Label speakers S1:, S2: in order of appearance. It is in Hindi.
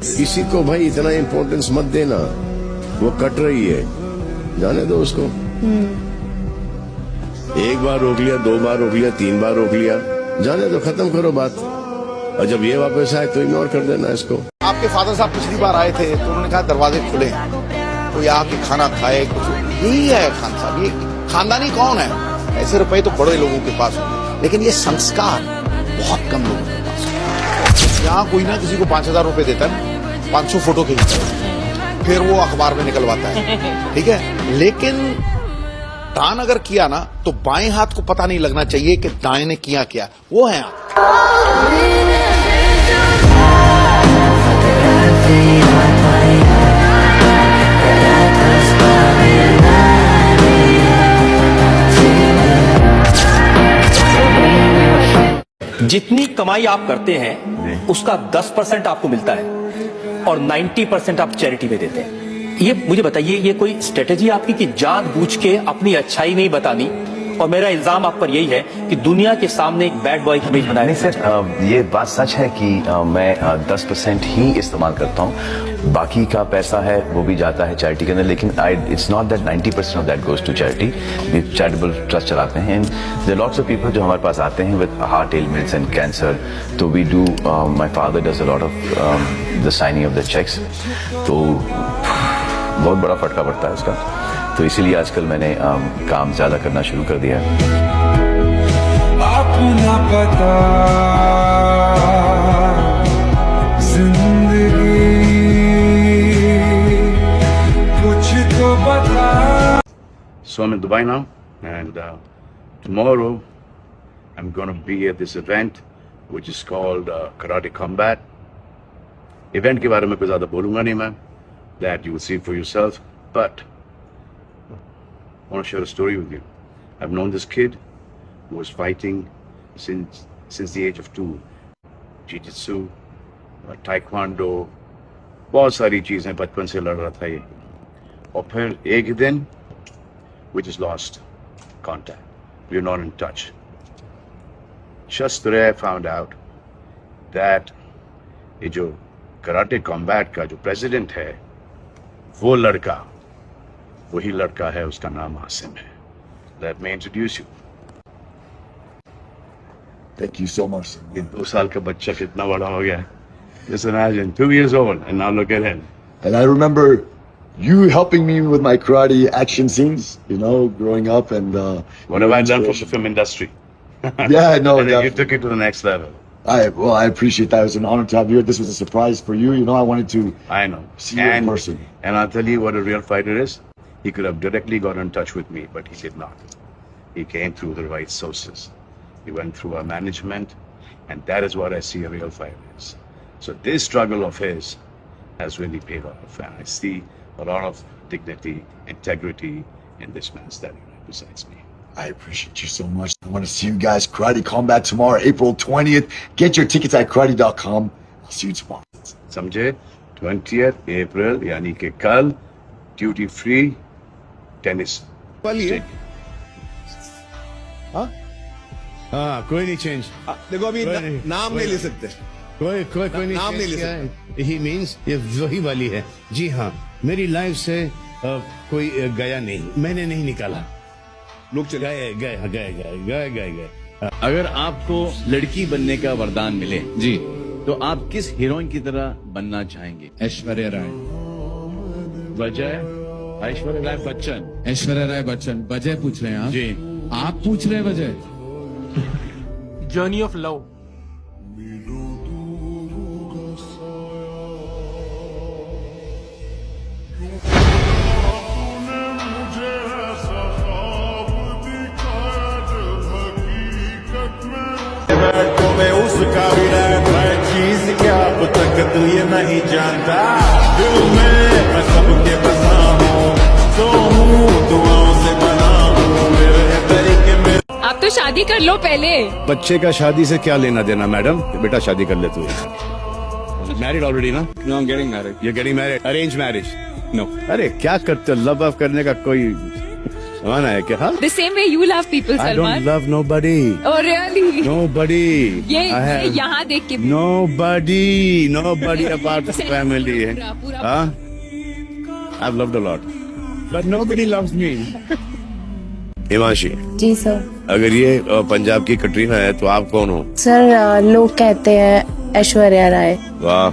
S1: किसी को भाई इतना इम्पोर्टेंस मत देना, वो कट रही है, जाने दो उसको। एक बार रोक लिया, 2 बार रोक लिया, 3 बार रोक लिया, जाने दो, खत्म करो बात। और जब ये वापस आए तो इग्नोर कर देना इसको।
S2: आपके फादर साहब पिछली बार आए थे तो उन्होंने कहा दरवाजे खुले हैं, कोई आके खाना खाए, कुछ यही है खान साहब। ये खानदानी कौन है? ऐसे रुपए तो बड़े लोगों के पास होंगे, लेकिन ये संस्कार बहुत कम लोगों के पास होंगे। यहाँ कोई ना किसी को 5,000 रुपए देता है, 500 फोटो खींचता है, फिर वो अखबार में निकलवाता है, ठीक है। लेकिन दान अगर किया ना तो बाएं हाथ को पता नहीं लगना चाहिए कि दाएं ने किया क्या, वो है आप।
S3: जितनी कमाई आप करते हैं उसका 10% आपको मिलता है और 90% आप चैरिटी में देते हैं। ये मुझे बताइए, ये कोई स्ट्रेटेजी आपकी कि जानबूझ के अपनी अच्छाई नहीं बतानी? और मेरा इल्जाम आप पर यही है कि दुनिया के सामने एक बैड बॉय इमेज बनाने।
S4: नहीं सर, ये बात सच है कि मैं 10% ही इस्तेमाल करता हूँ, बाकी का पैसा है वो भी जाता है चैरिटी के अंदर। लेकिन it's not that 90% of that goes to charity. We charitable trust चलाते हैं and there lots of people जो हमारे पास आते हैं with heart ailments and cancer, तो we do, my father does a lot of the signing of the cheques, तो बहुत बड़ा फटका पड़ता है उसका। तो इसीलिए आजकल मैंने काम ज्यादा करना शुरू कर दिया है।
S5: अपना पता जिंदगी कुछ तो बता।
S6: So I'm in Dubai now, and tomorrow I'm going to be at this event which is called Karate Combat. Event के बारे में कुछ ज़्यादा बोलूँगा नहीं मैं, that you will see for yourself, but I want to share a story with you. I've known this kid who was fighting since the age of 2. Jiu-jitsu, taekwondo, बहुत सारी चीजें बचपन से लड़ रहा था ये। और फिर एक दिन we just lost contact. We're not in touch. Just today I found out that ये जो कराटे कॉम्बैट का जो प्रेसिडेंट है, वो लड़का, वही लड़का है, उसका नाम आसिम है। Let me introduce you.
S7: Thank you so much.
S6: ये 2 साल का बच्चा कितना बड़ा हो गया है? Just imagine, 2 years old, and now look at him.
S7: And I remember you helping me with my karate action scenes, you know, growing up and
S6: What have I done for the film industry?
S7: Yeah, no,
S6: And then you
S7: definitely.
S6: took it to the next level.
S7: I appreciate that. It was an honor to have you here. This was a surprise for you. You know, I wanted to
S6: I know.
S7: see you in person.
S6: And I'll tell you what a real fighter is. He could have directly got in touch with me, but he did not. He came through the right sources. He went through our management, and that is what I see a real fighter is. So this struggle of his has really paid off, and I see a lot of dignity, integrity in this man standing right beside me.
S7: I appreciate you so much. I want to see you guys Karate Combat tomorrow, April 20th. Get your tickets at karate.com. I'll see you tomorrow.
S6: समझे? 20th April यानी कि कल, duty free tennis.
S1: हाँ, कोई नहीं चेंज।
S2: देखो अभी नाम नहीं ले सकते,
S1: कोई नहीं,
S2: नाम नहीं ले सकते।
S1: ही मीन्स ये वही वाली है। जी हाँ, मेरी लाइफ से कोई गया नहीं, मैंने नहीं निकाला।
S2: लोग चले
S1: गए।
S8: अगर आपको लड़की बनने का वरदान मिले जी, तो आप किस हीरोइन की तरह बनना चाहेंगे?
S9: ऐश्वर्या राय।
S8: वजह? ऐश्वर्या राय बच्चन।
S9: ऐश्वर्या राय बच्चन। वजह पूछ रहे हैं आप?
S8: जी।
S9: आप पूछ रहे हैं वजह?
S3: Journey of love.
S5: मैं उसका चीज क्या अब तक तू ये नहीं जानता, दिल में मैं सबके बसा हूँ, तो हूँ दुआओं से बना हूँ, मेरे तरीके में।
S10: आप तो शादी कर लो पहले।
S1: बच्चे का शादी से क्या लेना देना मैडम? बेटा शादी कर ले तू। मैरिड ऑलरेडी ना?
S9: No, I am getting married.
S1: You getting married? Arrange marriage?
S9: No.
S1: अरे क्या करते हो, लव करने का कोई माना है क्या?
S10: The same way you love people,
S1: I don't
S10: Salman.
S1: love nobody.
S10: Oh really?
S1: Nobody.
S10: ये
S1: I have
S10: यहाँ देख के
S1: nobody apart from family.
S10: पूरा
S1: Huh? I've loved a lot, but nobody loves me. Himanshi,
S11: ji sir.
S1: अगर ये पंजाब की कटरीना है तो आप कौन हो?
S11: सर लोग कहते हैं ऐश्वर्या राय।
S1: वाह